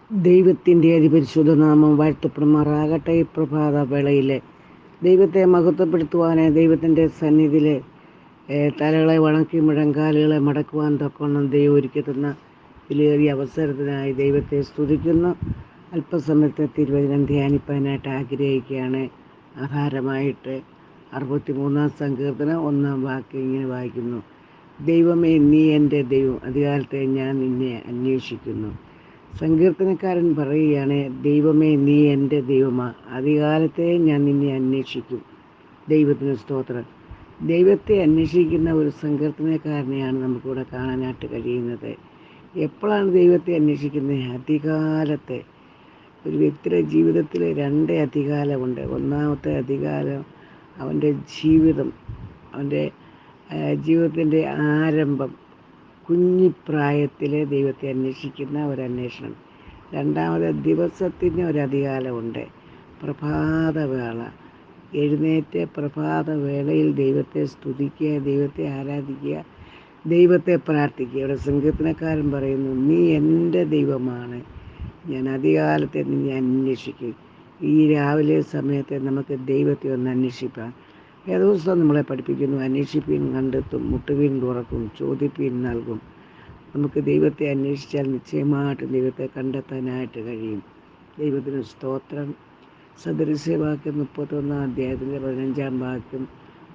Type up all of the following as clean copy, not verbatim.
ദൈവത്തിൻ്റെ അതിപരിശുദ്ധ നാമം വാഴ്ത്തപ്പെടുമാറാകട്ടെ. ഈ പ്രഭാത വേളയിലെ ദൈവത്തെ മഹത്വപ്പെടുത്തുവാൻ ദൈവത്തിൻ്റെ സന്നിധിയിൽ തലകളെ വണക്കി മുഴങ്കാലുകളെ മടക്കുവാൻ തക്കവണ്ണം ദൈവം ഒരുക്കി തന്ന വിലയേറിയ അവസരത്തിനായി ദൈവത്തെ സ്തുതിക്കുന്നു. അല്പസമയത്തെ തിരുവചനം ധ്യാനിപ്പാനായിട്ട് ആഗ്രഹിക്കുകയാണ്. ആധാരമായിട്ട് 63-ാം സങ്കീർത്തനം 1-ാം വാക്യം ഇങ്ങനെ വായിക്കുന്നു: ദൈവമേ, നീ എൻ്റെ ദൈവം, അധികാലത്തെ ഞാൻ നിന്നെ അന്വേഷിക്കുന്നു. സങ്കീർത്തനക്കാരൻ പറയുകയാണ്, ദൈവമേ, നീ എൻ്റെ ദൈവമാ, അധികാലത്തെ ഞാൻ നിന്നെ അന്വേഷിക്കും. ദൈവത്തിന് സ്തോത്രം. ദൈവത്തെ അന്വേഷിക്കുന്ന ഒരു സങ്കീർത്തനക്കാരനെയാണ് നമുക്കിവിടെ കാണാനായിട്ട് കഴിയുന്നത്. എപ്പോഴാണ് ദൈവത്തെ അന്വേഷിക്കുന്നത്? അധികാലത്തെ. ഒരു വ്യക്തിയുടെ ജീവിതത്തിൽ 2 അധികാലമുണ്ട്. ഒന്നാമത്തെ അധികാലം അവൻ്റെ ജീവിതം, അവൻ്റെ ജീവിതത്തിൻ്റെ ആരംഭം, കുഞ്ഞിപ്രായത്തിൽ ദൈവത്തെ അന്വേഷിക്കുന്ന ഒരന്വേഷണം. രണ്ടാമത് ദിവസത്തിന് ഒരധികാലമുണ്ട്, പ്രഭാതവേള. എഴുന്നേറ്റ് പ്രഭാതവേളയിൽ ദൈവത്തെ സ്തുതിക്കുക, ദൈവത്തെ ആരാധിക്കുക, ദൈവത്തെ പ്രാർത്ഥിക്കുക. ഇവിടെ സങ്കീർത്തനക്കാരൻ പറയുന്നു, നീ എൻ്റെ ദൈവമാണ്, ഞാൻ അധികാലത്തെ നിന്നെ അന്വേഷിക്കും. ഈ രാവിലെ സമയത്ത് നമുക്ക് ദൈവത്തെ ഒന്ന് അന്വേഷിക്കാം. വേദപുസ്തകം നമ്മളെ പഠിപ്പിക്കുന്നു, അന്വേഷിപ്പീൻ കണ്ടെത്തും, മുട്ടുവീൻ തുറക്കും, ചോദിപ്പീൻ നൽകും. നമുക്ക് ദൈവത്തെ അന്വേഷിച്ചാൽ നിശ്ചയമായിട്ടും ദൈവത്തെ കണ്ടെത്താനായിട്ട് കഴിയും. ദൈവത്തിന് സ്തോത്രം. സദൃശ്യവാക്യം 31-ാം അധ്യായത്തിൻ്റെ 15-ാം വാക്യം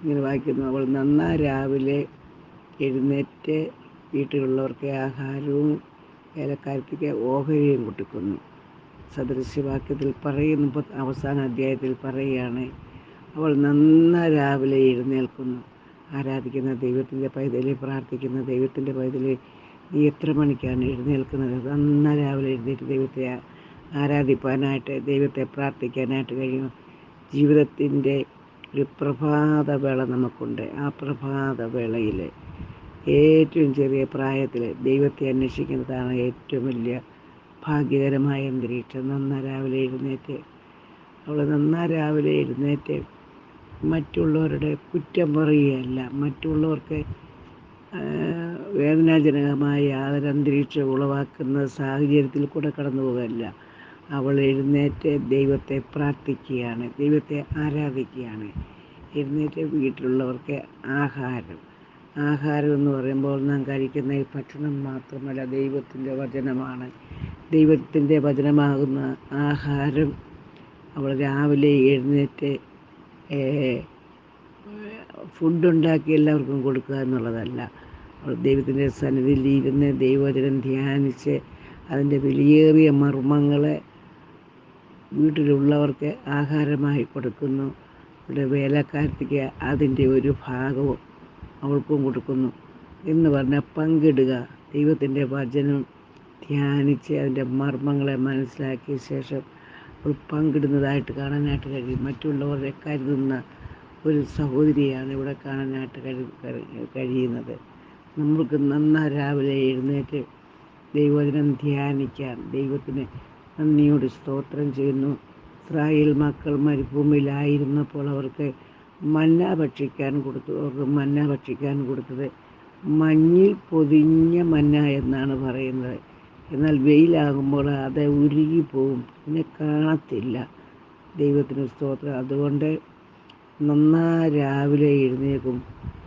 ഇങ്ങനെ വായിക്കുന്നു: അവൾ നന്നാ രാവിലെ എഴുന്നേറ്റ് വീട്ടിലുള്ളവർക്ക് ആഹാരവും വേലക്കാർക്ക് ഓഹരിയും കൊടുക്കുന്നു. സദൃശ്യവാക്യത്തിൽ പറയുന്നു, അവസാന അധ്യായത്തിൽ പറയുകയാണ്, അവൾ നന്നാ രാവിലെ എഴുന്നേൽക്കുന്നു. ആരാധിക്കുന്ന ദൈവത്തിൻ്റെ പൈതലെ, പ്രാർത്ഥിക്കുന്ന ദൈവത്തിൻ്റെ പൈതലെ, നീ എത്ര മണിക്കാണ് എഴുന്നേൽക്കുന്നത്? നന്നാ രാവിലെ എഴുന്നേറ്റ് ദൈവത്തെ ആരാധിപ്പാനായിട്ട്, ദൈവത്തെ പ്രാർത്ഥിക്കാനായിട്ട് കഴിയും. ജീവിതത്തിൻ്റെ ഒരു പ്രഭാതവേള നമുക്കുണ്ട്. ആ പ്രഭാതവേളയിൽ ഏറ്റവും ചെറിയ പ്രായത്തിൽ ദൈവത്തെ അന്വേഷിക്കുന്നതാണ് ഏറ്റവും വലിയ ഭാഗ്യകരമായ അന്തരീക്ഷം. നന്നാ രാവിലെ എഴുന്നേറ്റ്, അവൾ നന്നാ രാവിലെ എഴുന്നേറ്റ് മറ്റുള്ളവരുടെ കുറ്റം പറയുകയല്ല, മറ്റുള്ളവർക്ക് വേദനാജനകമായ യാതൊരു അന്തരീക്ഷം ഉളവാക്കുന്ന സാഹചര്യത്തിൽ കൂടെ കടന്നു പോകല്ല. അവൾ എഴുന്നേറ്റ് ദൈവത്തെ പ്രാർത്ഥിക്കുകയാണ്, ദൈവത്തെ ആരാധിക്കുകയാണ്. എഴുന്നേറ്റ് വീട്ടിലുള്ളവർക്ക് ആഹാരം എന്ന് പറയുമ്പോൾ നാം കഴിക്കുന്ന ഈ ഭക്ഷണം മാത്രമല്ല, ദൈവത്തിൻ്റെ വചനമാണ്. ദൈവത്തിൻ്റെ വചനമാകുന്ന ആഹാരം അവൾ രാവിലെ എഴുന്നേറ്റ് ഫുഡുണ്ടാക്കി എല്ലാവർക്കും കൊടുക്കുക എന്നുള്ളതല്ല. അവൾ ദൈവത്തിൻ്റെ സന്നിധിയിൽ ഇരുന്ന് ദൈവവചനം ധ്യാനിച്ച് അതിൻ്റെ വിലയേറിയ മർമ്മങ്ങളെ വീട്ടിലുള്ളവർക്ക് ആഹാരമായി കൊടുക്കുന്നു. ഇവിടെ വേലക്കാർക്ക് അതിൻ്റെ ഒരു ഭാഗവും അവൾക്കും കൊടുക്കുന്നു. എന്ന് പറഞ്ഞാൽ പങ്കിടുക. ദൈവത്തിൻ്റെ വചനം ധ്യാനിച്ച് അതിൻ്റെ മർമ്മങ്ങളെ മനസ്സിലാക്കിയ ശേഷം അവൾ പങ്കിടുന്നതായിട്ട് കാണാനായിട്ട് കഴിയും. മറ്റുള്ളവരെ കരുതുന്ന ഒരു സഹോദരിയാണ് ഇവിടെ കാണാനായിട്ട് കഴിയുന്നത്. നമ്മൾക്ക് നന്നാ രാവിലെ എഴുന്നേറ്റ് ദൈവവചനം ധ്യാനിക്കാം. ദൈവത്തിന് നന്ദിയോട് സ്തോത്രം ചെയ്യുന്നു. ഇസ്രായേൽ മക്കൾ മരുഭൂമിയിലായിരുന്നപ്പോൾ അവർക്ക് മന്ന ഭക്ഷിക്കാൻ കൊടുത്തത് മഞ്ഞിൽ പൊതിഞ്ഞ മന്ന എന്നാണ് പറയുന്നത്. എന്നാൽ വെയിലാകുമ്പോൾ അത് ഉരുകിപ്പോവും, പിന്നെ കാണത്തില്ല. ദൈവത്തിന് സ്തോത്രം. അതുകൊണ്ട് നന്നാ രാവിലെ എഴുന്നേൽക്കും.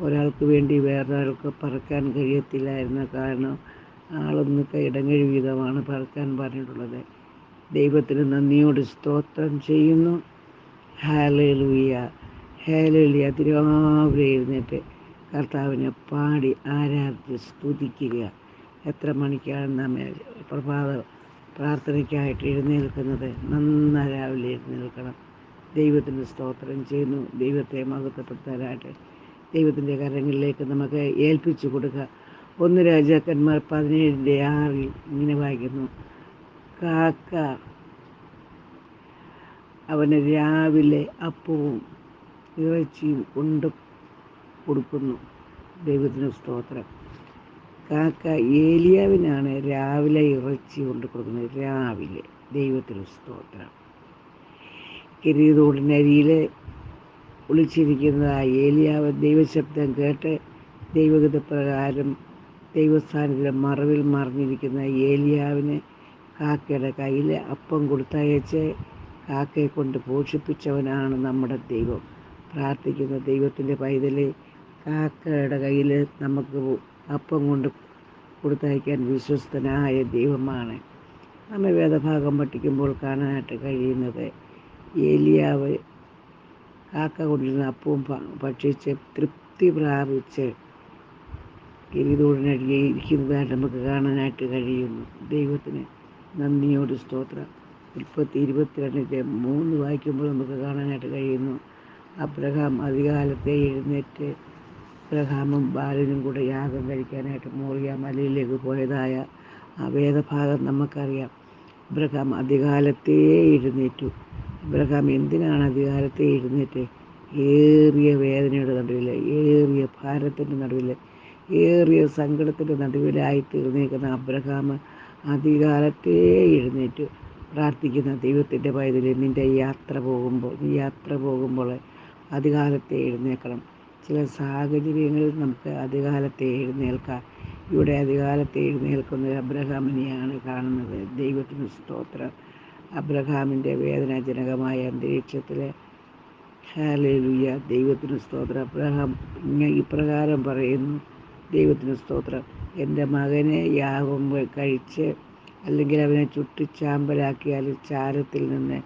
ഒരാൾക്ക് വേണ്ടി വേറൊരാൾക്ക് പറക്കാൻ കഴിയത്തില്ലായിരുന്നു, കാരണം ആളൊന്നൊക്കെ ഇടങ്ങഴി വീതമാണ് പറക്കാൻ പറഞ്ഞിട്ടുള്ളത്. ദൈവത്തിന് നന്ദിയോട് സ്തോത്രം ചെയ്യുന്നു. Hallelujah, hallelujah. അതിരാവിലെ എഴുന്നേറ്റ് കർത്താവിനെ പാടി ആരാധിച്ച് സ്തുതിക്കുക. എത്ര മണിക്കാണ് നാം പ്രഭാത പ്രാർത്ഥനയ്ക്കായിട്ട് എഴുന്നേൽക്കുന്നത്? നന്നാ രാവിലെ എഴുന്നേൽക്കണം. ദൈവത്തിന് സ്തോത്രം ചെയ്യുന്നു. ദൈവത്തെ മഹത്വപ്പെടുത്താനായിട്ട് ദൈവത്തിൻ്റെ കരങ്ങളിലേക്ക് നമുക്ക് ഏൽപ്പിച്ചു കൊടുക്കുക. 1 രാജാക്കന്മാർ 17:6 ഇങ്ങനെ വായിക്കുന്നു: കാക്ക അവന് രാവിലെ അപ്പവും ഇറച്ചിയും കൊണ്ട് കൊടുക്കുന്നു. ദൈവത്തിന് സ്തോത്രം. കാക്ക ഏലിയാവിനാണ് രാവിലെ ഇറച്ചി കൊണ്ട് കൊടുക്കുന്നത്. രാവിലെ. ദൈവത്തിന് സ്തോത്രം. കിരീതോടിനരിയിൽ ഒളിച്ചിരിക്കുന്ന ഏലിയാവ് ദൈവശബ്ദം കേട്ട് ദൈവഗതപ്രകാരം ദൈവസ്ഥാനത്തിലെ മറവിൽ മറിഞ്ഞിരിക്കുന്ന ഏലിയാവിന് കാക്കയുടെ കയ്യിൽ അപ്പം കൊടുത്തയച്ച് കാക്കയെ കൊണ്ട് പോഷിപ്പിച്ചവനാണ് നമ്മുടെ ദൈവം. പ്രാർത്ഥിക്കുന്ന ദൈവത്തിൻ്റെ പൈതലെ, കാക്കയുടെ കയ്യിൽ നമുക്ക് അപ്പം കൊണ്ട് കൊടുത്തയക്കാൻ വിശ്വസ്തനായ ദൈവമാണ്. നമ്മെ വേദഭാഗം പഠിക്കുമ്പോൾ കാണാനായിട്ട് കഴിയുന്നത്, ഏലിയാവ് കാക്ക കൊണ്ടിരുന്ന അപ്പവും ഭക്ഷിച്ച് തൃപ്തി പ്രാപിച്ച് ഗിരിതോടിനരികെ ഇരിക്കുന്നതായിട്ട് നമുക്ക് കാണാനായിട്ട് കഴിയുന്നു. ദൈവത്തിന് നന്ദിയോട് സ്തോത്രം. ഉൽപ്പത്തി 22:3 വായിക്കുമ്പോൾ നമുക്ക് കാണാനായിട്ട് കഴിയുന്നു, അബ്രഹാം അതികാലത്തെ എഴുന്നേറ്റ് അബ്രഹാമും ബാലനും കൂടെ യാഗം കഴിക്കാനായിട്ട് മോറിയ മലയിലേക്ക് പോയതായ ആ വേദഭാഗം നമുക്കറിയാം. അബ്രഹാം അതികാലത്തേ എഴുന്നേറ്റു. അബ്രഹാം എന്തിനാണ് അതികാലത്തെ എഴുന്നേറ്റ്? ഏറിയ വേദനയുടെ നടുവിൽ, ഏറിയ ഭാരത്തിൻ്റെ നടുവിൽ, ഏറിയ സങ്കടത്തിൻ്റെ നടുവിലായി തീർന്നേക്കുന്ന അബ്രഹാം അതികാലത്തേ എഴുന്നേറ്റു. പ്രാർത്ഥിക്കുന്ന ദൈവത്തിൻ്റെ പൈതലെ, നീ യാത്ര പോകുമ്പോൾ അതികാലത്തെ എഴുന്നേൽക്കണം. ചില സാഹചര്യങ്ങളിൽ നമുക്ക് അതികാലത്തെ എഴുന്നേൽക്കാം. ഇവിടെ അതികാലത്തെ എഴുന്നേൽക്കുന്ന അബ്രഹാമിനെയാണ് കാണുന്നത്. ദൈവത്തിന് സ്തോത്രം. അബ്രഹാമിൻ്റെ വേദനാജനകമായ അന്തരീക്ഷത്തിൽ ഹല്ലേലൂയ, ദൈവത്തിന് സ്തോത്രം. അബ്രഹാം ഇപ്രകാരം പറയുന്നു, ദൈവത്തിന് സ്തോത്രം, എൻ്റെ മകനെ യാഗം കഴിച്ച് അല്ലെങ്കിൽ അവനെ ചുട്ടിച്ചാമ്പലാക്കിയാൽ ചാരത്തിൽ നിന്ന്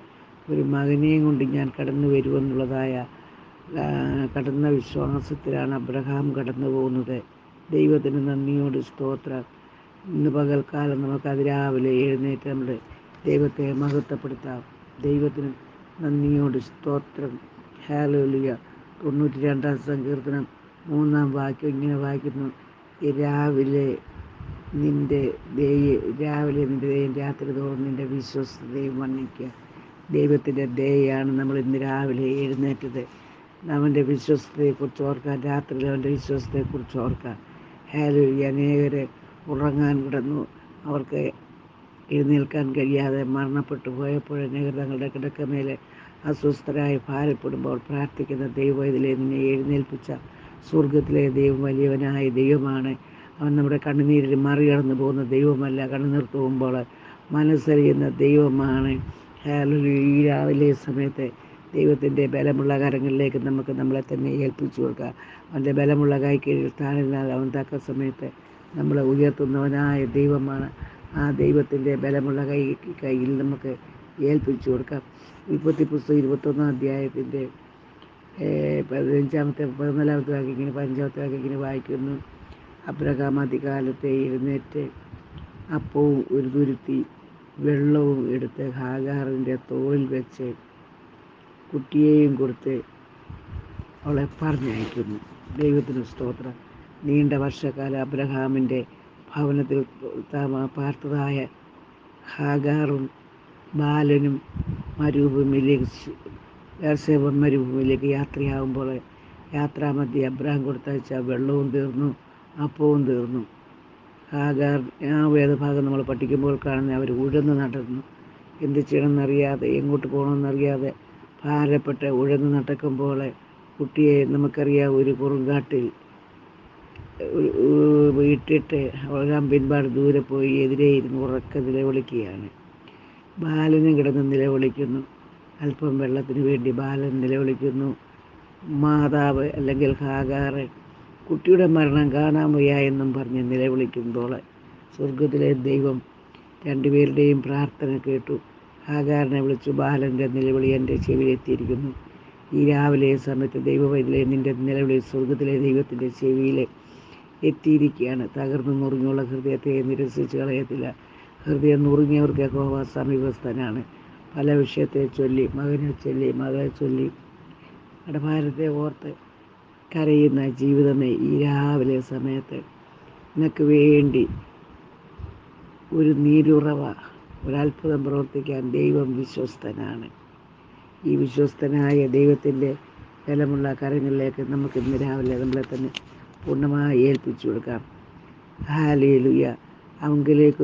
ഒരു മകനെയും കൊണ്ട് ഞാൻ കടന്നു വരുമെന്നുള്ളതായ കടന്ന വിശ്വാസത്തിലാണ് അബ്രഹാം കടന്നു പോകുന്നത്. ദൈവത്തിന് നന്ദിയോട് സ്തോത്രം. ഇന്ന് പകൽക്കാലം നമുക്ക് അതിരാവിലെ എഴുന്നേറ്റ് നമ്മുടെ ദൈവത്തെ മഹത്വപ്പെടുത്താം. ദൈവത്തിന് നന്ദിയോട് സ്തോത്രം. ഹല്ലേലൂയ. 92-ാം സങ്കീർത്തനം 3-ാം വാക്യം ഇങ്ങനെ വായിക്കുന്നു, രാവിലെ നിൻ്റെ ദയയും രാത്രി തോറും നിൻ്റെ വിശ്വസ്തതയും വർണ്ണിക്കുക. ദൈവത്തിൻ്റെ ദയയാണ് നമ്മൾ ഇന്ന് രാവിലെ എഴുന്നേറ്റത്. അവൻ്റെ വിശ്വസ്തതയെക്കുറിച്ച് ഓർക്കാൻ, രാത്രിയിൽ അവൻ്റെ വിശ്വസ്തതയെക്കുറിച്ച് ഓർക്കാൻ. ഹല്ലേലൂയ. അനേകരെ ഉറങ്ങാൻ കിടന്നു, അവർക്ക് എഴുന്നേൽക്കാൻ കഴിയാതെ മരണപ്പെട്ടു പോയപ്പോൾ അനേകർ തങ്ങളുടെ കിടക്കമേലെ അസ്വസ്ഥരായി ഭാരപ്പെടുമ്പോൾ പ്രാർത്ഥിക്കുന്ന ദൈവം ഇതിലെ നിന്നെ എഴുന്നേൽപ്പിച്ച സ്വർഗത്തിലെ ദൈവം വലിയവനായ ദൈവമാണ്. അവൻ നമ്മുടെ കണ്ണുനീരിൽ മറികടന്നു പോകുന്ന ദൈവമല്ല, കണ്ണുനീർ തൂകുമ്പോൾ മനസ്സറിയുന്ന ദൈവമാണ്. ഹല്ലേലൂയ. ഈ രാവിലെ സമയത്ത് ദൈവത്തിൻ്റെ ബലമുള്ള കരങ്ങളിലേക്ക് നമുക്ക് നമ്മളെ തന്നെ ഏൽപ്പിച്ചു കൊടുക്കാം. അവൻ്റെ ബലമുള്ള കൈക്കീഴിൽ താഴ്ന്നാൽ അവൻ തക്ക സമയത്ത് നമ്മളെ ഉയർത്തുന്നവനായ ദൈവമാണ്. ആ ദൈവത്തിൻ്റെ ബലമുള്ള കയ്യിൽ നമുക്ക് ഏൽപ്പിച്ചു കൊടുക്കാം. ഉൽപ്പത്തി പുസ്തകം 21-ാം അധ്യായത്തിൻ്റെ 14-ാമത്തെ വാക്യം ഇങ്ങനെ വായിക്കുന്നു, അബ്രഹാം അതികാലത്തെ എഴുന്നേറ്റ് അപ്പവും ഒരു തുരുത്തി വെള്ളവും എടുത്ത് ഹാഗാറിൻ്റെ തോളിൽ വെച്ച് കുട്ടിയെയും കൊടുത്ത് അവളെ പറഞ്ഞയക്കുന്നു. ദൈവത്തിന് സ്തോത്രം. നീണ്ട വർഷക്കാലം അബ്രഹാമിൻ്റെ ഭവനത്തിൽ പാർത്തതായ ഹാഗാറും ബാലനും മരുഭൂമിയിലേക്ക് യാത്രയാകുമ്പോൾ യാത്രാമധ്യേ അബ്രഹാം കൊടുത്തയച്ച വെള്ളവും തീർന്നു, അപ്പവും തീർന്നു. ഹാഗാർ, ആ വേദഭാഗം നമ്മൾ പഠിക്കുമ്പോൾ കാണുന്ന അവർ ഉഴന്ന് നടന്നു. എന്ത് ചെയ്യണമെന്നറിയാതെ, എങ്ങോട്ട് പോകണമെന്നറിയാതെ ഭാരപ്പെട്ട് ഉഴന്ന് നടക്കുമ്പോൾ കുട്ടിയെ നമുക്കറിയാം ഒരു കുറുങ്കാട്ടിൽ ഇട്ടിട്ട് അവരാം പിൻപാട് ദൂരെ പോയി എതിരെ ഇരുന്ന് ഉറക്കെ നിലവിളിക്കുകയാണ്. ബാലനും കിടന്ന് നിലവിളിക്കുന്നു. അല്പം വെള്ളത്തിന് വേണ്ടി ബാലൻ നിലവിളിക്കുന്നു. മാതാവ് അല്ലെങ്കിൽ ഹാഗാറ് കുട്ടിയുടെ മരണം കാണാൻ വയ്യ എന്നും പറഞ്ഞ് നിലവിളിക്കുമ്പോൾ സ്വർഗത്തിലെ ദൈവം രണ്ടുപേരുടെയും പ്രാർത്ഥന കേട്ടു. ഹാഗാറിനെ വിളിച്ചു, ബാലൻ്റെ നിലവിളി എൻ്റെ ചെവിയിലെത്തിയിരിക്കുന്നു. ഈ രാവിലെ സമയത്ത് ദൈവവൈദ്യലെ നിൻ്റെ നിലവിളി സ്വർഗത്തിലെ ദൈവത്തിൻ്റെ ചെവിയിൽ എത്തിയിരിക്കുകയാണ്. തകർന്നു നുറുങ്ങിയുള്ള ഹൃദയത്തെ നിരസിച്ച് കളയത്തില്ല. ഹൃദയം നുറുങ്ങിയവർക്ക് യഹോവ സമീപസ്ഥനാണ്. പല വിഷയത്തെ ചൊല്ലി, മകനെ ചൊല്ലി, മകളെ ചൊല്ലി, കടഭാരത്തെ ഓർത്ത് കരയുന്ന ജീവിതമേ, ഈ രാവിലെ സമയത്ത് നിനക്ക് വേണ്ടി ഒരു നീരുറവ, ഒരത്ഭുതം പ്രവർത്തിക്കാൻ ദൈവം വിശ്വസ്തനാണ്. ഈ വിശ്വസ്തനായ ദൈവത്തിൻ്റെ ബലമുള്ള കരങ്ങളിലേക്ക് നമുക്ക് ഇന്ന് രാവിലെ നമ്മളെ തന്നെ പൂർണ്ണമായി ഏൽപ്പിച്ചു കൊടുക്കാം. ഹല്ലേലൂയ. അവങ്കിലേക്ക്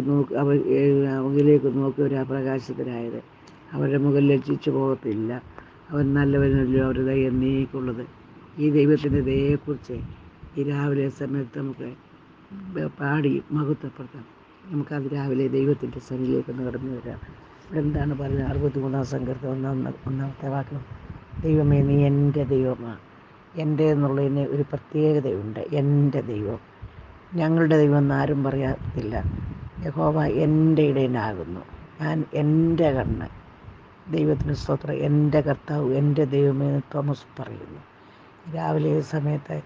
നോക്കിയവരാ പ്രകാശത്തിനായത്. അവരുടെ മുഖം ലജ്ജിച്ചു പോകത്തില്ല. അവൻ നല്ലവനല്ലോ, അവരുടെ ദയ എന്നേക്കുള്ളത്. ഈ ദൈവത്തിൻ്റെ ദയയെക്കുറിച്ച് ഈ രാവിലെ സമയത്ത് നമുക്ക് പാടി മഹത്വപ്പെടുത്താം. നമുക്കത് രാവിലെ ദൈവത്തിൻ്റെ സന്നിധിയിലേക്ക് കടന്നു വരാം. ഇവിടെ എന്താണ് പറയുന്നത്? 63 സങ്കീർത്തനം ഒന്നാമത്തെ വാക്യം, ദൈവമേ നീ എൻ്റെ ദൈവമാണ്. എൻ്റെ എന്നുള്ളതിന് ഒരു പ്രത്യേകതയുണ്ട്. എൻ്റെ ദൈവം, ഞങ്ങളുടെ ദൈവം എന്നാരും പറയത്തില്ല. യഹോവ എൻ്റെ ഇടയനാകുന്നു, ഞാൻ എൻ്റെ കണ്ണ്. ദൈവത്തിന് സ്തോത്രം. എൻ്റെ കർത്താവ്, എൻ്റെ ദൈവമേ എന്ന് തോമസ് പറയുന്നു. രാവിലെ സമയത്ത്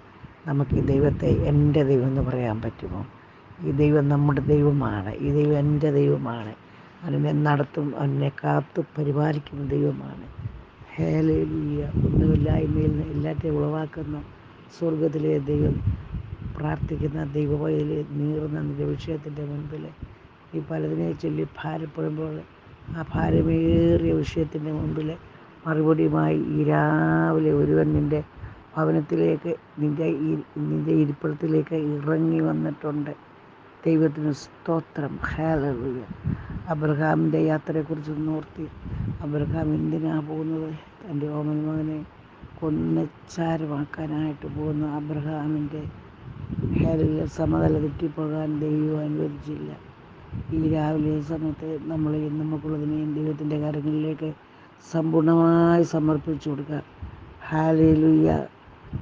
നമുക്ക് ഈ ദൈവത്തെ എൻ്റെ ദൈവം എന്ന് പറയാൻ പറ്റുമോ? ഈ ദൈവം നമ്മുടെ ദൈവമാണ്. ഈ ദൈവം എൻ്റെ ദൈവമാണ്. അവനെ നടത്തും, അവനെ കാത്തു പരിപാലിക്കുന്ന ദൈവമാണ്. ഹല്ലേലൂയ. ഒന്നുമില്ലായ്മയിൽ നിന്ന് എല്ലാറ്റിനെയും ഉളവാക്കുന്ന സ്വർഗത്തിലെ ദൈവം, പ്രാർത്ഥിക്കുന്ന ദൈവവഴിയിൽ നീറുന്ന നിന്റെ വിഷയത്തിൻ്റെ മുൻപിൽ ഈ പലതിനെ ചൊല്ലി ഭാരപ്പെടുമ്പോൾ ആ ഭാരമേറിയ വിഷയത്തിൻ്റെ മുൻപിൽ മറുപടിയുമായി ഈ രാവിലെ ഒരുവൻ നിൻ്റെ ഭവനത്തിലേക്ക്, നിൻ്റെ ഇരിപ്പിടത്തിലേക്ക് ഇറങ്ങി വന്നിട്ടുണ്ട്. ദൈവത്തിന് സ്തോത്രം. ഹല്ലേലൂയ. അബ്രഹാമിൻ്റെ യാത്രയെക്കുറിച്ച് ഓർത്തി, അബ്രഹാം എന്തിനാ പോകുന്നത്? തൻ്റെ ഓമന മകനെ കൊന്നച്ചാരമാക്കാനായിട്ട് പോകുന്ന അബ്രഹാമിൻ്റെ സമതല തെറ്റിപ്പോകാൻ ദൈവം അനുവദിച്ചില്ല. ഈ രാവിലെ സമയത്ത് നമുക്കുള്ളതിനെയും ദൈവത്തിൻ്റെ കാര്യങ്ങളിലേക്ക് സമ്പൂർണ്ണമായി സമർപ്പിച്ചു കൊടുക്കുക. ഹല്ലേലൂയ.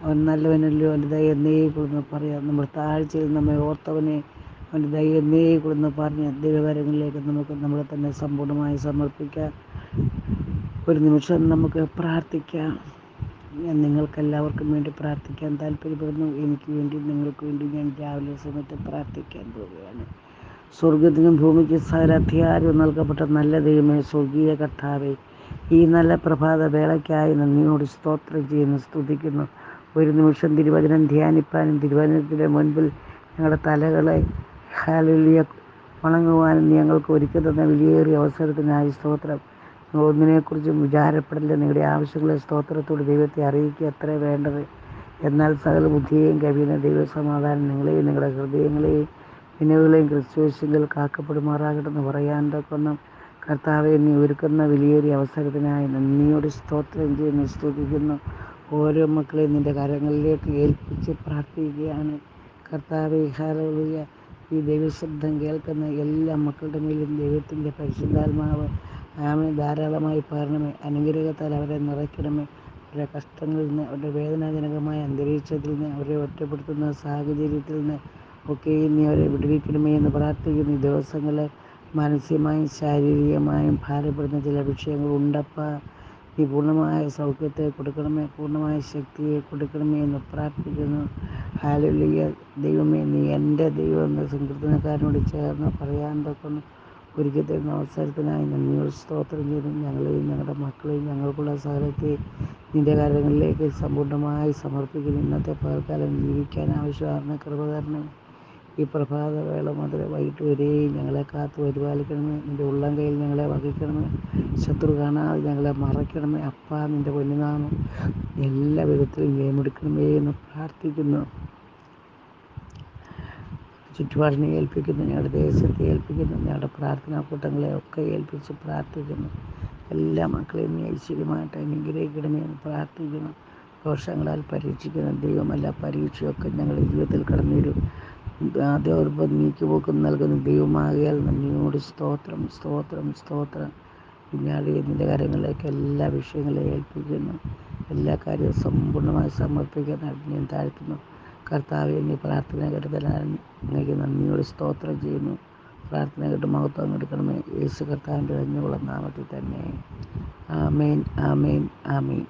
അവൻ നല്ലവനല്ലോ, അവൻ്റെ ദയ എന്നേക്കുമെന്ന് പറയാം. നമ്മുടെ താഴ്ചയിൽ നമ്മെ ഓർത്തവനെ, അവൻ്റെ ദയ എന്നേക്കുമെന്ന് പറഞ്ഞ ദൈവകാര്യങ്ങളിലേക്ക് നമുക്ക് നമ്മളെ തന്നെ സമ്പൂർണ്ണമായി സമർപ്പിക്കാം. ഒരു നിമിഷം നമുക്ക് പ്രാർത്ഥിക്കാം. ഞാൻ നിങ്ങൾക്കെല്ലാവർക്കും വേണ്ടി പ്രാർത്ഥിക്കാൻ താല്പര്യപ്പെടുന്നു. എനിക്ക് വേണ്ടി, നിങ്ങൾക്ക് വേണ്ടി ഞാൻ രാവിലെ സമയത്ത് പ്രാർത്ഥിക്കാൻ പോവുകയാണ്. സ്വർഗത്തിനും ഭൂമിക്കും സകല അധികാരവും നൽകപ്പെട്ട നല്ല ദൈവമേ, സ്വർഗീയ കർത്താവേ, ഈ നല്ല പ്രഭാത വേളയ്ക്കായി നന്ദിയോട് സ്തോത്രം ചെയ്യുന്നു, സ്തുതിക്കുന്നു. ഒരു നിമിഷം തിരുവചനം ധ്യാനിപ്പാനും തിരുവചനത്തിൻ്റെ മുൻപിൽ ഞങ്ങളുടെ തലകളെ ഹല്ലേലൂയ വണങ്ങുവാനും ഞങ്ങൾക്ക് ഒരുക്കി തന്ന വിലയേറിയ അവസരത്തിനായി സ്തോത്രം. നിങ്ങൾ ഒന്നിനെക്കുറിച്ചും വിചാരപ്പെടില്ല. നിങ്ങളുടെ ആവശ്യങ്ങളെ സ്തോത്രത്തോട് ദൈവത്തെ അറിയിക്കുക അത്രേ വേണ്ടത്. എന്നാൽ സകല ബുദ്ധിയെയും കവിയുന്ന ദൈവസമാധാനം നിങ്ങളെയും നിങ്ങളുടെ ഹൃദയങ്ങളെയും വിനവുകളെയും ക്രിസ്തുയേശുവിൽ കാക്കപ്പെടുമാറാകട്ടെന്ന് പറയാൻ തക്കവണ്ണം കർത്താവെ, നീ ഒരുക്കുന്ന വിലയേറിയ അവസരത്തിനായി നന്ദിയോട് സ്തോത്രം ചെയ്യുന്നു, സ്തുതിക്കുന്നു. ഓരോ മക്കളെയും നിൻ്റെ കരങ്ങളിലേക്ക് ഏൽപ്പിച്ച് പ്രാർത്ഥിക്കുകയാണ് കർത്താവെ. ഹല്ലേലൂയ. ഈ ദൈവശബ്ദം കേൾക്കുന്ന എല്ലാ മക്കളുടെ മേലും ദൈവത്തിൻ്റെ പരിശുദ്ധാത്മാവ് ധാരാളമായി പകരണമേ. അനുഗ്രഹത്താൽ അവരെ നിറയ്ക്കണമേ. അവരുടെ കഷ്ടങ്ങളിൽ നിന്ന്, അവരുടെ വേദനാജനകമായ അന്തരീക്ഷത്തിൽ നിന്ന്, അവരെ ഒറ്റപ്പെടുത്തുന്ന സാഹചര്യത്തിൽ നിന്ന് ഒക്കെയും നീ അവരെ വിടുവിക്കണമേ എന്ന് പ്രാർത്ഥിക്കുന്നു. ഈ ദിവസങ്ങളിൽ മാനസികമായും ശാരീരികമായും ഭാരപ്പെടുന്ന ചില വിഷയങ്ങൾ ഉണ്ടപ്പാ. നീ പൂർണ്ണമായ സൗഖ്യത്തെ കൊടുക്കണമേ, പൂർണ്ണമായ ശക്തിയെ കൊടുക്കണമേ എന്ന് പ്രാർത്ഥിക്കുന്നു. ഹല്ലേലൂയ. ദൈവമേ, നീ എൻ്റെ ദൈവം എന്ന് സങ്കീർത്തനക്കാരനോട് ചേർന്ന് പറയാൻ തക്കുന്നു ഒരുക്കി തരുന്ന അവസരത്തിനായി നന്ദിയോട് സ്തോത്രം ചെയ്തു. ഞങ്ങളെയും ഞങ്ങളുടെ മക്കളെയും ഞങ്ങൾക്കുള്ള സകലത്തെയും നിൻ്റെ കാര്യങ്ങളിലേക്ക് സമ്പൂർണ്ണമായി സമർപ്പിക്കുന്നു. ഇന്നത്തെ പകൽക്കാലം ജീവിക്കാൻ ആവശ്യമാർന്ന കൃപ തരണമേ. ഈ പ്രഭാതവേള മുതൽ വൈകിട്ട് വരെയും ഞങ്ങളെ കാത്തു പരിപാലിക്കണമേ. നിൻ്റെ ഉള്ളം കയ്യിൽ ഞങ്ങളെ വഹിക്കണമേ. ശത്രു കാണാതെ ഞങ്ങളെ മറയ്ക്കണമേ. അപ്പാ, നിൻ്റെ പൊന്നുനാമം എല്ലാ വിധത്തിലും ജയമെടുക്കണമേ എന്ന് പ്രാർത്ഥിക്കുന്നു. ചുറ്റുപാടിനെ ഏൽപ്പിക്കുന്നു, ഞങ്ങളുടെ ദേശത്തെ ഏൽപ്പിക്കുന്നു, ഞങ്ങളുടെ പ്രാർത്ഥനാ കൂട്ടങ്ങളെ ഒക്കെ ഏൽപ്പിച്ച് പ്രാർത്ഥിക്കുന്നു. എല്ലാ മക്കളെയും നീ ഐശ്വര്യമായിട്ട് അനുഗ്രഹിക്കണമേ എന്ന് പ്രാർത്ഥിക്കുന്നു. ദോഷങ്ങളാൽ പരീക്ഷിക്കുന്ന ദൈവമല്ല, പരീക്ഷയൊക്കെ ഞങ്ങളുടെ ജീവിതത്തിൽ കടന്നു വരും. ദൗർബല്യം നീക്കിപ്പോക്കും നൽകുന്ന ദൈവമാകിയാൽ നന്ദിയോട് സ്തോത്രം, സ്തോത്രം, സ്തോത്രം. പിന്നാലെ നിൻ്റെ കാര്യങ്ങളിലേക്ക് എല്ലാ വിഷയങ്ങളെയും ഏൽപ്പിക്കുന്നു. എല്ലാ കാര്യവും സമ്പൂർണ്ണമായി സമർപ്പിക്കാൻ ഞാൻ താഴ്ത്തുന്നു. കർത്താവെ, നീ പ്രാർത്ഥന കേട്ടതിനാൽ അങ്ങേക്ക് നന്ദിയോട് സ്തോത്രം ചെയ്യുന്നു. പ്രാർത്ഥന കേട്ട് മഹത്വം എടുക്കണമേ. യേശു കർത്താവിൻ്റെ ധന്യമുള്ള നാമത്തിൽ തന്നെ. ആമേൻ, ആമേൻ, ആമേൻ.